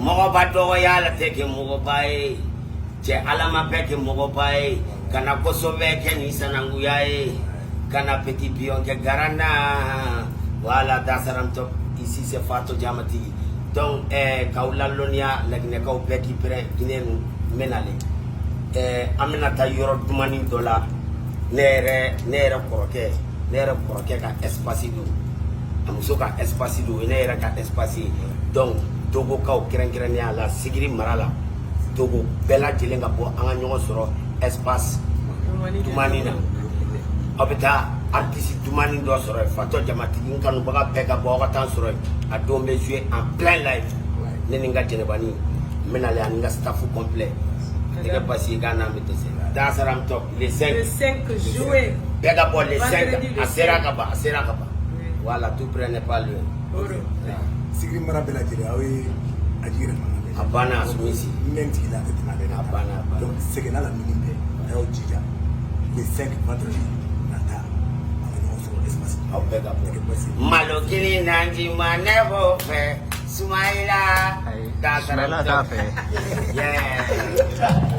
Mogoba dogoya la teke mogoba e. Je alama peke mogoba e. Kana kosobe ke ni sananguya e. Kana petit pion ke garana. Voilà, dasaram top. Ici c'est Fatou Diamati. Donc, kaulalonia lagne kau peki pre kinen menale. Aminata yoro dumani dola. Nere koroke ka espace do. Amuso ka espace do, nere ka espace. Donc, Togo kau kiran-kirannya la sigiri marala. Togo bela jelenga bo anga nyongo soro espace dumani na. Obita artiste dumani do soro Fatou Diamati nganu baga peka bo ka tan soro a dombe jouer en plein live. Neninga jenebani menale anga staff complet. Tega passé Ghana metese. Dasaram top les 5 jouets. Pega pour les 5 à Serakaba. Voilà, tout prenez pas le. Sigri marabela jere awe ajire mangale. Abana sumisi. Menti la tetinale. Abana. Donc c'est que là la minimbe. Ayo jija. Les 5 vendredi nata. On se espace. Au pega pour. Malokini nanji manevo fe. Sumaila. Sumaila ta fe. Yeah.